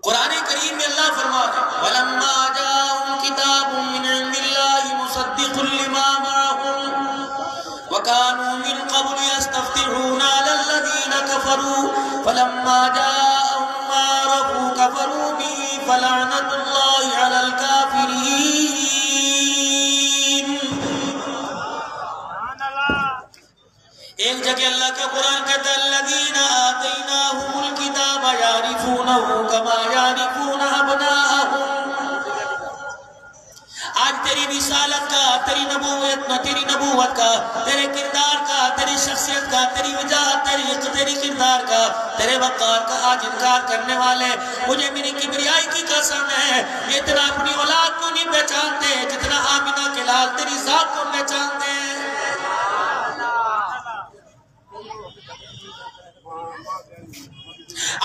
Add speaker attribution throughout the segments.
Speaker 1: قرآن کریم میں اللہ فرماتا ہے وَلَمَّا جَاءَهُمْ كِتَابٌ مِّنْ عِندِ اللَّهِ مُصَدِّقٌ لِّمَا مَعَهُمْ وَكَانُوا مِنْ قَبْلُ يَسْتَفْتِحُونَ عَلَى الَّذِينَ كَفَرُوا فَلَمَّا جَاءَهُم مَّا عَرَفُوا كَفَرُوا بِهِ فَلَعْنَةُ اللَّهِ عَلَى الْكَافِرِينَ. ایک جگہ اللہ کا قرآن کہتا ہے الَّذِينَ آتَيْنَاهُمُ الْكِتَابَ يَعْرِفُونَهُ كَمَا يَعْرِفُونَ أَبْنَاءَهُمْ. آج تیری رسالت کا، تیری نبوت کا، تیرے کردار کا، تیری شخصیت کا، تیری وجاہت، تیری کردار کا، تیرے وقار کا آج انکار کرنے والے، مجھے میری کبریائی کی قسم ہے یہ اتنا اپنی اولاد کو نہیں پہچانتے جتنا آمنہ کے لال تیری ذات کو پہچانتے ہیں.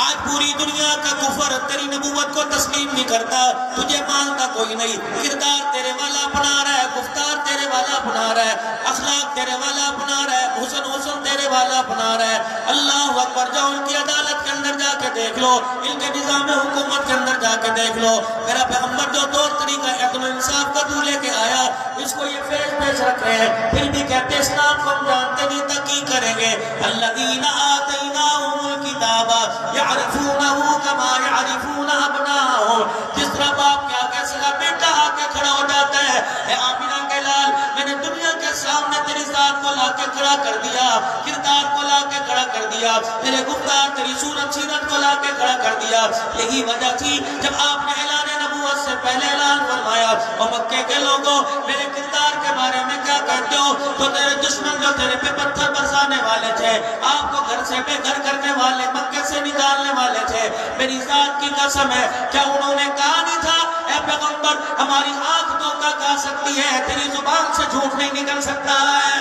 Speaker 1: آج پوری دنیا کا کفر تیری نبوت کو تسلیم نہیں کرتا، تجھے مانتا کوئی نہیں. کردار تیرے والا اپنا رہا ہے، گفتار تیرے والا اپنا رہا ہے، اخلاق تیرے والا اپنا رہا ہے، حسن تیرے والا اپنا رہا ہے. اللہ اکبر. جاؤ ان کی عدالت کے اندر جا کے دیکھ لو، ان کے نظام حکومت کے اندر جا کے دیکھ لو. میرا پیغمبر جو طور طریقہ عدل و انصاف کا تو لے کے آیا، اس کو یہ پیش رکھ رہے ہیں، پھر بھی کہتے اسلام کو ہم جانتے نہیں تھا کی کریں گے. الذین آتیناہم الکتاب یعرفونہ کما یعرفون ابناءہم. جس طرح باپ کے آگے سگا بیٹا آ کے کھڑا ہو جاتا ہے، اے آمنہ کے لال میں نے دنیا کے سامنے تیری ذات کو لا کے کھڑا کر دیا، کردار کو لا کے کھڑا کر دیا، تیرے گفتار تیری صورت سیرت کو لا کے کھڑا کر دیا. یہی وجہ تھی جب آپ نے اعلان نبوت سے پہلے اعلان فرمایا اور مکے کے لوگوں میرے کردار کے بارے میں کیا کہتے ہو؟ تو تیرے دشمن جو تیرے پہ پتھر برسانے والے تھے، آپ کو گھر سے بے گھر کرنے والے، مکے سے نکالنے والے تھے، میری ذات کی قسم ہے کیا انہوں نے کہا نہیں تھا اے پیغمبر ہماری آنکھ دھوکہ کھا سکتی ہے، تیری زبان سے جھوٹ نہیں نکل سکتا ہے؟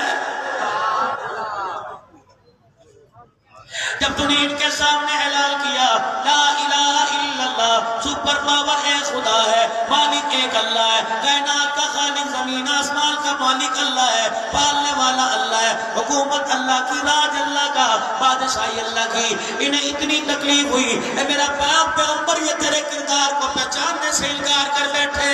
Speaker 1: جب تو نے ان کے سامنے اعلان کیا لا الہ الا اللہ، سپر پاور ایک خدا ہے، مالک ایک اللہ ہے، کائنات کا خالق، زمین آسمان کا مالک اللہ ہے، پالنے والا اللہ ہے، حکومت اللہ کی، راج اللہ کا، بادشاہی اللہ کی، انہیں اتنی تکلیف ہوئی اے میرا پیغمبر یہ تیرے کردار کو پہچاننے سے انکار کر بیٹھے.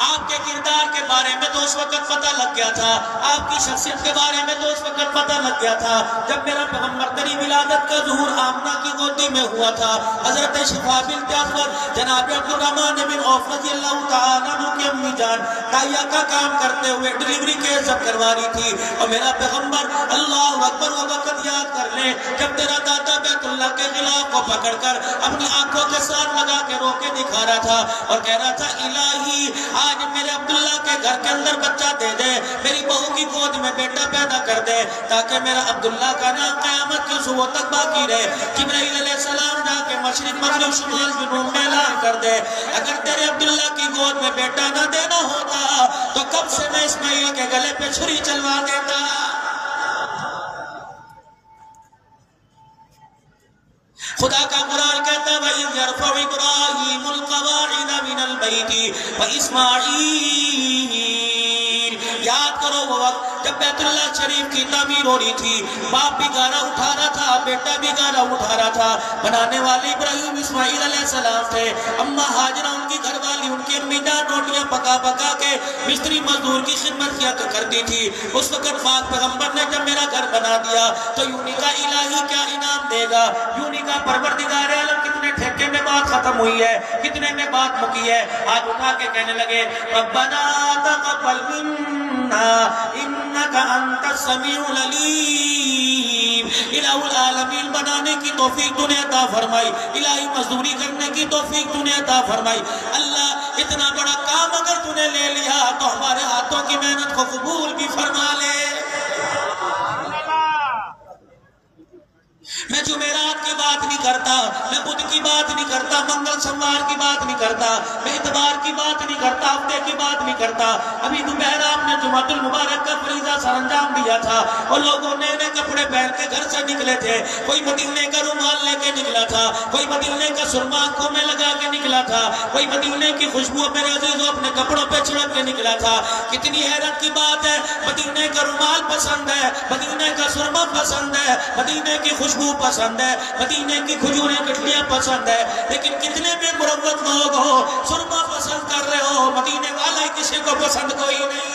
Speaker 1: آپ کے کردار کے بارے میں تو اس وقت پتہ لگ گیا تھا، آپ کی شخصیت کے بارے میں تو اس وقت پتہ لگ گیا تھا جب میرا پیغمبر تیری ولادت کا ظہور آمنہ کی گودی میں ہوا تھا. حضرت شفا بنت اسود جناب عبد الرحمن بن عوف رضی اللہ تعالیٰ عنہ کی امی جان دائیا کا کام کرتے ہوئے ڈلیوری کیس سب کروا رہی تھی، اور میرا پیغمبر اللہ اکبر وہ وقت یاد کر لیں جب تیرا دادا بیت اللہ کے غلاف کو پکڑ کر اپنی آنکھوں کے ساتھ لگا کے رو کے دکھا رہا تھا اور کہہ رہا تھا الہی آج میرے عبداللہ کے گھر کے اندر بچہ دے دے، میری بہو کی گود میں بیٹا پیدا کر دے تاکہ میرا عبداللہ کا نام قیامت کی صبح تک باقی رہے. جبرائیل علیہ السلام جا کے مشرق مغرب شمال جنوب میں اعلان کر دے اگر تیرے عبداللہ کی گود میں بیٹا نہ دینا ہوتا تو کب سے میں اسماعیل کے گلے پہ چھری چلوا دیتا. خدا کا قرآن کہتا ہے وَإِذْ يَرْفَعُ إِبْرَاهِيمُ الْقَوَاعِدَ مِنَ الْبَيْتِ وَإِسْمَاعِيلُ. یاد کرو وہ وقت جب بیت اللہ شریف کی تعمیر ہو رہی تھی، باپ بھی گارا اٹھا رہا تھا، بیٹا بھی گارا اٹھا رہا تھا. بنانے والے ابراہیم اسماعیل علیہ السلام تھے، اماں ہاجرہ ان کی گھر والی، ان کی امی جان روٹیاں پکا پکا کے مستری مزدور کی خدمت کیا کرتی تھی. اس وقت پاک پیغمبر نے جب میرا گھر بنا دیا تو یوں نہیں کہا الہی کیا انعام دے گا، یوں نہیں کہا پروردگار عالم کتنے ٹھیکے میں بات ختم ہوئی ہے، کتنے میں بات مکی ہے. آج اٹھا کے کہنے لگے ربنا تقبل منا انک انت السمیع العلیم. الہ العالمین بنانے کی توفیق تو نے عطا فرمائی، الہی مزدوری کرنے کی توفیق تو نے عطا فرمائی. اللہ اتنا بڑا کام اگر تو نے لے لیا تو ہمارے ہاتھوں کی محنت کو قبول بھی فرما لے. میں جمعرات کی بات نہیں کرتا، میں بدھ کی بات نہیں کرتا، منگل سوموار کی بات نہیں کرتا، میں اتوار کی بات نہیں کرتا، ہفتے کی بات نہیں کرتا. ابھی دوپہر آپ نے جمعۃ المبارک کا فریضہ سر انجام دیا تھا اور لوگوں نے کپڑے کپڑے پہن کے گھر سے نکلے تھے، کوئی مدینے کا رومال لے کے نکلا تھا، کوئی مدینے کا سرما آنکھوں میں لگا کے نکلا تھا، کوئی مدینے کی خوشبو میرے عزیزوں اپنے کپڑوں پہ چھڑک کے نکلا تھا۔ کتنی حیرت کی بات ہے، مدینے کا رومال پسند ہے، مدینے کا سرما پسند ہے، مدینے کی خوشبو پسند ہے، مدینے کی کھجوریں کٹلیاں پسند ہے، لیکن کتنے بھی مروت لوگ ہو سرما پسند کر رہے ہو، مدینے والا ہی کسی کو پسند کوئی نہیں۔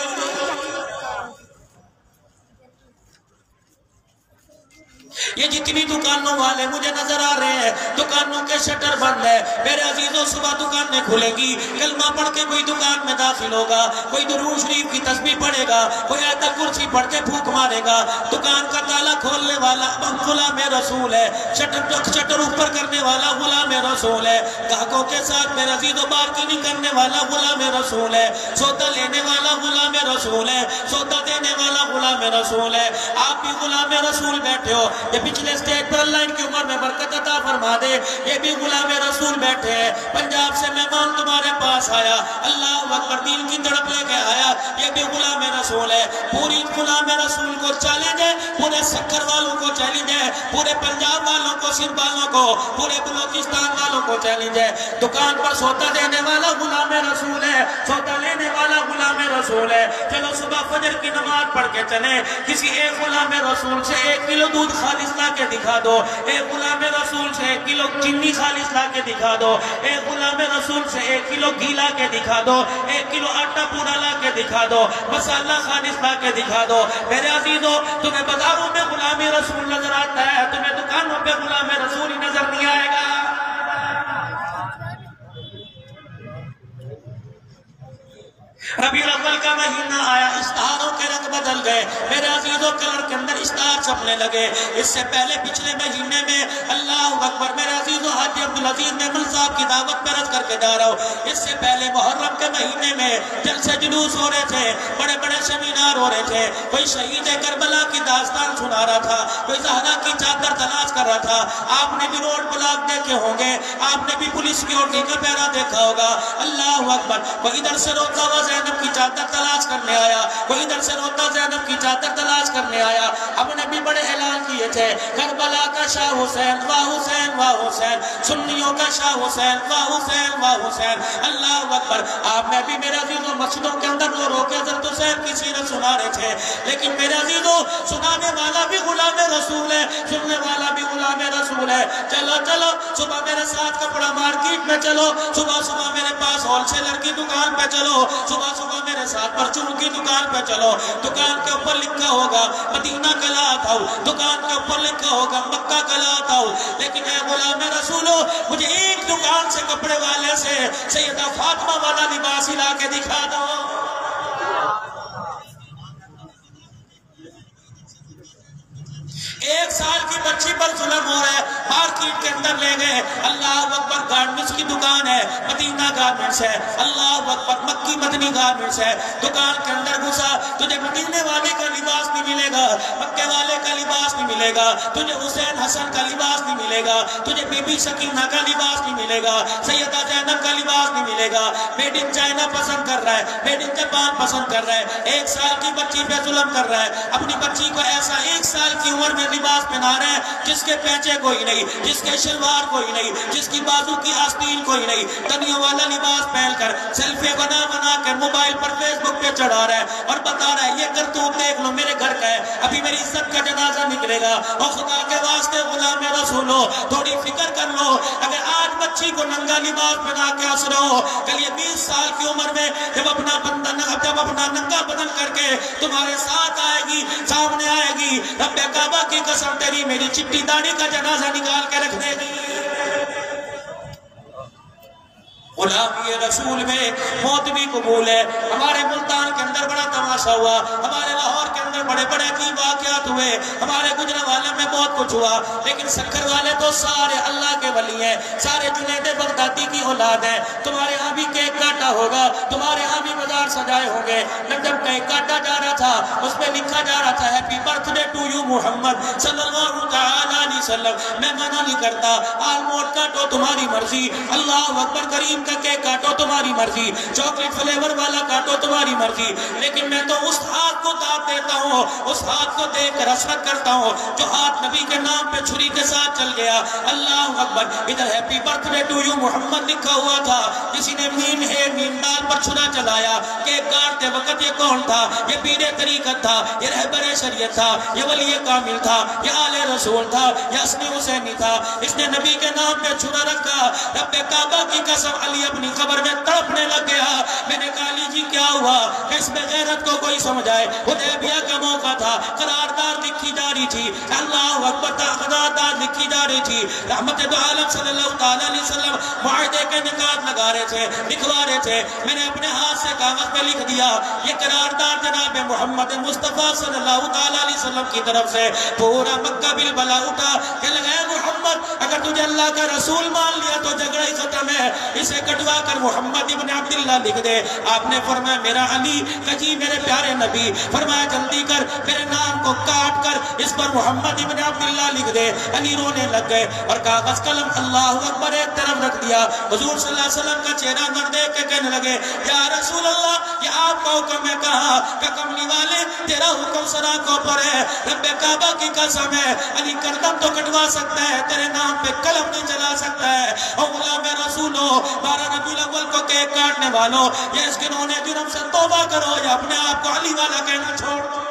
Speaker 1: یہ جتنی دکانوں والے مجھے نظر آ رہے ہیں دکانوں کے شٹر بند ہے، میرے عزیزوں صبح دکانیں کھلے گی، کلمہ پڑھ کے کوئی دکان میں داخل ہوگا، کوئی درود شریف کی تسبیح پڑھے گا، کوئی آیت الکرسی پڑھ کے پھونک مارے گا، دکان کا تالا کھولنے والا غلام رسول ہے، شٹر اوپر کرنے والا غلام رسول ہے، گاہکوں کے ساتھ میرے عزیزوں بارگیننگ کرنے والا غلام رسول ہے، سودا لینے والا غلام رسول ہے، سودا دینے والا غلام رسول ہے۔ آپ بھی غلام رسول بیٹھے ہو، یہ پچھلے سٹیج پر اللہ ان کی عمر میں برکت عطا فرما دے، یہ بھی غلام رسول بیٹھے ہیں، پنجاب سے مہمان تمہارے پاس آیا، اللہ اکبر دین کی تڑپ لے کے آیا، یہ بھی غلام رسول ہے۔ پوری غلام رسول کو چیلنج ہے، پورے سکر والوں کو چیلنج ہے، پورے پنجاب والوں کو، سندھ والوں کو، پورے بلوچستان والوں کو چیلنج ہے۔ دکان پر سودا دینے والا غلام رسول ہے، سودا لینے والا غلام رسول ہے۔ چلو صبح فجر کی نماز پڑھ کے چلیں، کسی ایک غلام رسول سے 1 کلو دودھ خالص لا کے دکھا دو، ایک غلام رسول سے 1 کلو چینی خالص لا کے دکھا دو، ایک غلام رسول سے 1 کلو گھی لا کے دکھا دو، 1 کلو آٹا پورا لا کے دکھا دو، مسالہ خالص لا کے دکھا دو۔ میرے عزیزوں تمہیں بازاروں میں غلام رسول نظر آتا ہے، تمہیں دکانوں پہ غلام رسول ہی نظر نہیں آئے گا۔ ربیع الاول کا مہینہ آیا، اشتہاروں کے رنگ بدل گئے، میرے عزیزوں کلر کے اندر اشتہار چھپنے لگے۔ اس سے پہلے پچھلے مہینے میں اللہ اکبر میرے عزیزوں حاجی عبدالعزیز محمل صاحب کی دعوت میں رکھ کر کے جا رہا ہوں، اس سے پہلے محرم کے مہینے میں جلسے جلوس ہو رہے تھے، بڑے بڑے سیمینار ہو رہے تھے، کوئی شہید کربلا کی داستان سنا رہا تھا، کوئی زہرا کی چادر تلاش کر رہا تھا۔ آپ نے بھی روڈ بلاک دیکھے ہوں گے، آپ نے بھی پولیس سیکورٹی کا پہرا دیکھا ہوگا۔ اللہ اکبر، کوئی ادھر سے روتا ہوا زینب کی چادر تلاش کرنے آیا، کوئی ادھر سے روتا زینب کی چادر تلاش کرنے آیا۔ ہم نے بھی بڑے اعلان کیے تھے، کربلا کا شاہ حسین واہ حسین واہ حسین، سنیوں کا شاہ حسین واہ حسین واہ حسین۔ اللہ اکبر، آپ نے بھی میرے عزیزوں مسجدوں کے اندر رو رو کے حضرت حسین کی سیرت سنا رہے تھے، لیکن میرے عزیزوں سنانے والا بھی غلام رسول ہے، سننے والا بھی غلام رسول ہے۔ چلو چلو صبح میرے ساتھ کپڑا مارکیٹ میں چلو، صبح صبح میرے پاس ہول سیلر کی دکان پہ چلو، صبح صبح میرے ساتھ پرچون کی دکان پہ چلو، دکان کے اوپر لکھا ہوگا مدینہ کا لاتا ہوں، دکان کے اوپر لکھا ہوگا مکہ کا لاتا ہوں، لیکن اے غلام رسولو مجھے ایک دکان سے کپڑے والے سے سیدہ فاطمہ والا لباس لا کے دکھا دو۔ 1 سال کی بچی پر ظلم ہو رہا ہے، مارکیٹ کے اندر لے گئے، اللہ اکبر گارمنٹس کی دکان ہے، مدینہ گارمنٹس ہے، اللہ اکبر مکی مدنی گارمنٹس ہے، دکان کے اندر گھسا، تجھے مدینے والے کا لباس نہیں ملے گا، مکے والے کا لباس نہیں ملے گا، تجھے حسین حسن کا لباس نہیں ملے گا، تجھے بی بی سکینہ کا لباس نہیں ملے گا، سیدہ زینب کا لباس نہیں ملے گا۔ میڈ ان چائنا پسند کر رہا ہے، میڈ ان جاپان پسند کر رہا ہے، 1 سال کی بچی پہ ظلم کر رہا ہے، اپنی بچی کو ایسا 1 سال کی عمر میں لباس پہنا رہے ہیں جس کے پیچے کوئی نہیں، جس کے شلوار کوئی نہیں، جس کی بازو کی آستین کوئی نہیں، تنیوں والا لباس پہن کر سیلفی بنا بنا کے موبائل پر فیس بک پہ چڑھا رہا ہے اور بتا رہا ہے یہ کرتوت دیکھ لو میرے گھر کا ہے، ابھی میری عزت کا جنازہ نکلے گا۔ اور خدا کے واسطے غلام رسولو تھوڑی فکر کر لو، اگر آج بچی کو ننگا لباس پہنا کے ہنس رہے ہو، کل یہ 20 سال کی عمر میں جب اپنا ننگا بدل کر کے تمہارے ساتھ آئے گی، سامنے آئے گی، رب کعبہ کی قسم تیری میری چٹی داڑھی کا جنازہ نکال کے رکھ دے گی۔ غلامی رسول میں موت بھی قبول ہے۔ ہمارے ملتان کے اندر بڑا تماشا ہوا، ہمارے لاہور کے اندر بڑے بڑے عجیب واقعات ہوئے، ہمارے گجرانوالے میں بہت کچھ ہوا، لیکن سکر والے تو سارے اللہ کے ولی ہیں، سارے جنید بغدادی کی اولاد ہیں۔ تمہارے ہاں بھی کیک کاٹا ہوگا، تمہارے ہاں بھی بازار سجائے ہوں گے، جب کیک کاٹا جا رہا تھا اس پہ لکھا جا رہا تھا ہیپی برتھ ڈے ٹو یو محمد صلی اللہ علیہ وسلم میں منع نہیں کرتا، آلموٹ کاٹو تمہاری مرضی، اللہ اکبر، کریم کا کیک کاٹو تمہاری مرضی، چاکلیٹ فلیور والا کاٹو تمہاری مرضی، لیکن میں تو اس ہاتھ کو داد دیتا ہوں، اس ہاتھ کو دیکھ کر حسرت کرتا ہوں جو ہاتھ نبی کے نام پہ چھری کے ساتھ چل گیا۔ اللہ اکبر، ادھر ہیپی برتھ ڈے ٹو یو محمد لکھا ہوا تھا، کسی نے میم ہے میم دال پر چھرا چلایا، کیک کاٹتے وقت یہ کون تھا؟ یہ پیر طریقت تھا، یہ رہبر شریعت تھا، یہ ولی کامل تھا، یہ آل رسول تھا، یہ حسن حسینی تھا، اس نے نبی کے نام پہ چھرا رکھا۔ رب کعبہ کی قسم علی اپنی قبر میں تڑپنے لگ گیا۔ میں نے کہا علی جی کیا ہوا؟ کہ اس میں غیرت کو کوئی سمجھائے، حدیبیہ کا موقع تھا، قرارداد لکھی جا رہی تھی، اللہ اکبر، قرارداد لکھی جا رہی تھی، رحمت دو عالم صلی اللہ تعالیٰ علیہ وسلم معاہدے کے نکات لگا رہے تھے، لکھوا رہے تھے۔ میں نے اپنے ہاتھ سے کاغذ پہ لکھ دیا یہ قرارداد جناب محمد مصطفیٰ صلی اللہ تعالیٰ علیہ وسلم کی طرف سے۔ پورا مکہ بالبلا اٹھا کہ لگا محمد اگر تجھے اللہ کا رسول مان لیا تو جھگڑا ہی ختم ہے، اسے کٹوا کر محمد ابن عبداللہ لکھ دے۔ آپ نے فرمایا میرا علی، کجی میرے پیارے نبی، فرمایا جلدی کر میرے نام کو کاٹ کر اس پر محمد ابن عبداللہ لکھ دے۔ علی رونے لگ گئے اور کاغذ قلم اللہ اکبر ایک طرف رکھ دیا۔ حضور صلی اللہ علیہ وسلم کا چہرہ نر دیکھ کے کہنے لگے یا رسول اللہ یہ آپ کا حکم ہے؟ کہا کہ کملی والے تیرا حکم سراکوں پر ہے، رب کعبہ کی قسم ہے علی گردن تو کٹوا سکتا ہے، تیرے نام پہ قلم نہیں چلا سکتا ہے۔ اور غلام رسولو 12 ربیع الاول کو کیک کاٹنے والوں، یہ اس گناہ جرم سے توبہ کرو یا اپنے آپ کو علی والا کہنا چھوڑ دو۔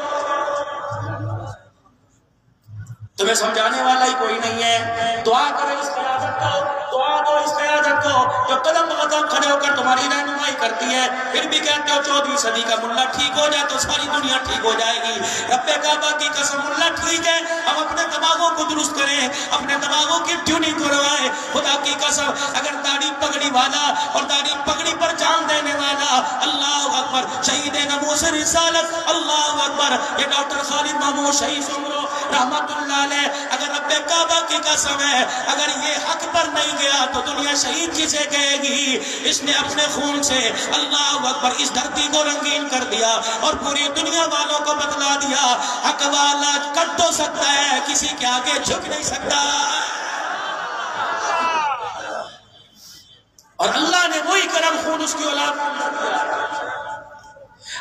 Speaker 1: تمہیں سمجھانے والا ہی کوئی نہیں ہے، دعا کرو اس قیادت کو، دعا دو اس قیادت کو جو قدم بقدم کھڑے ہو کر تمہاری رہنمائی کرتی ہے، پھر بھی کہتے ہو 14ویں صدی کا ملا ٹھیک ہو جائے تو ساری دنیا ٹھیک ہو جائے گی۔ رب کعبہ کی قسم ملا ٹھیک ہے، ہم اپنے دماغوں کو درست کریں، اپنے دماغوں کی ٹیوننگ کروائیں۔ خدا کی قسم اگر داڑھی پگڑی والا اور داڑھی پگڑی پر جان دینے والا، اللہ اکبر، شہید ناموس رسالت، اللہ اکبر، یہ ڈاکٹر خالد محمود شہید عمرو رحمت اللہ علیہ، اگر رب کعبہ کی قسم ہے اگر یہ حق پر نہیں گیا تو دنیا شہید کسے کہے گی؟ اس نے اپنے خون سے اللہ اکبر اس دھرتی کو رنگین کر دیا اور پوری دنیا والوں کو بتلا دیا حق والا کٹ تو سکتا ہے، کسی کے آگے جھک نہیں سکتا۔ اور اللہ نے وہی کرم خون اس کی اولاد۔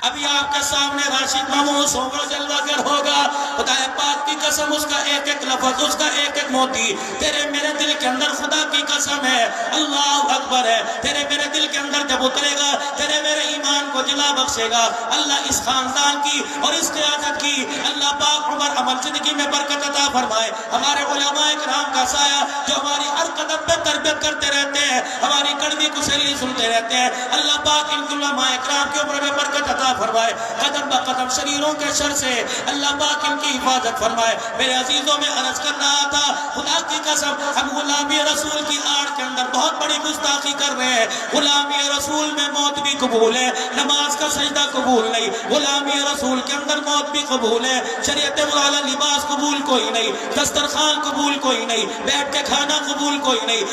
Speaker 1: ابھی آپ کے سامنے راشد محمود سومر جلوہ گر ہوگا، خدا پاک کی قسم اس کا ایک ایک لفظ، اس کا ایک ایک موتی تیرے میرے دل کے اندر خدا کی قسم ہے، اللہ اکبر ہے، تیرے میرے دل کے اندر جب اترے گا تیرے میرے ایمان کو جلا بخشے گا۔ اللہ اس خاندان کی اور اس قیادت کی اللہ پاک عمر عمل زندگی میں برکت عطا فرمائے۔ ہمارے علماء کرام کا سایہ جو ہماری ہر قدم پہ تربیت کرتے رہتے ہیں، ہماری کڑوی کسیلی سنتے رہتے ہیں، اللہ پاک ان علماء کرام کے عمر میں برکت عطا فرمائے، قدم با قدم شریروں کے شر سے اللہ پاک ان کی حفاظت فرمائے۔ میرے عزیزوں میں عرض کر رہا تھا خدا کی قسم ہم غلامی رسول کی آڑ کے اندر بہت بڑی گستاخی کر رہے ہیں۔ غلامی رسول میں موت بھی قبول ہے، نماز کا سجدہ قبول نہیں، غلامی رسول کے اندر موت بھی قبول ہے، شریعت والا لباس قبول کوئی نہیں، دسترخوان قبول کوئی نہیں، بیٹھ کے کھانا قبول کوئی نہیں،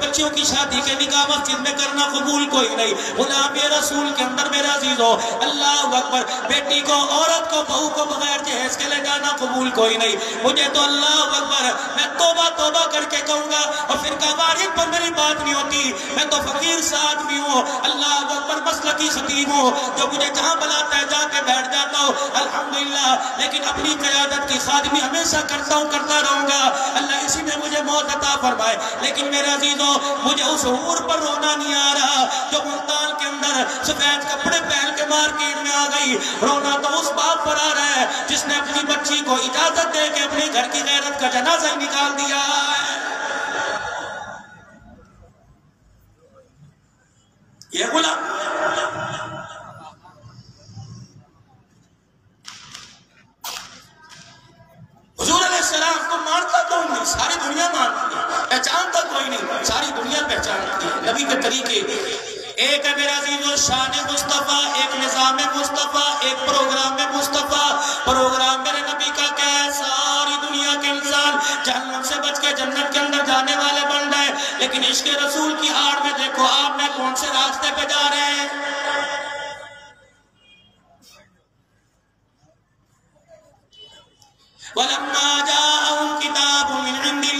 Speaker 1: بچیوں کی شادی کے نکاح مسجد میں کرنا قبول کوئی نہیں۔ غلامی رسول کے اندر میرے عزیزوں اللہ اکبر بیٹی کو، عورت کو، بہو کو بغیر جہیز کے لے جانا قبول کوئی نہیں۔ مجھے تو اللہ اکبر میں توبہ توبہ کر کے کہوں گا، اور پھر قواعد پر میری بات نہیں ہوتی، میں تو فقیر سا آدمی ہوں، اللہ اکبر مسلکی خطیب ہوں، جو مجھے جہاں بلاتا ہے جا کے بیٹھ جاتا ہوں الحمدللہ، لیکن اپنی قیادت کی خادمی ہمیشہ کرتا ہوں، کرتا رہوں گا۔ اللہ اسی میں مجھے موت عطا فرمائے۔ لیکن میرے عزیزوں مجھے اس حور پر رونا نہیں آ رہا جو ملتان کے اندر سفید کپڑے پہن کے مارکیٹ میں آ گئی، رونا تو اس باپ پر آ رہا ہے جس نے اپنی بچی کو اجازت دے کے اپنے گھر کی غیرت کا جنازہ نکال دیا ہے۔ یہ غلام حضور علیہ السلام کو مانتا کوئی نہیں، ساری دنیا مانتی ہے، پہچانتا کوئی نہیں، ساری دنیا پہچانتی ہے نبی کے طریقے۔ ایک ہے میرے عزیزو شان مصطفیٰ، ایک نظام مصطفیٰ، ایک پروگرام مصطفیٰ۔ پروگرام میرے نبی کا کیا ہے؟ ساری دنیا کے انسان جہنم سے بچ کے جنت کے اندر جانے والے بن رہے ہیں، لیکن عشق رسول کی آڑ میں دیکھو آپ میں کون سے راستے پہ جا رہے ہیں۔ وَلَمَّا جَاءَهُمْ كِتَابٌ مِّنْ عِندِ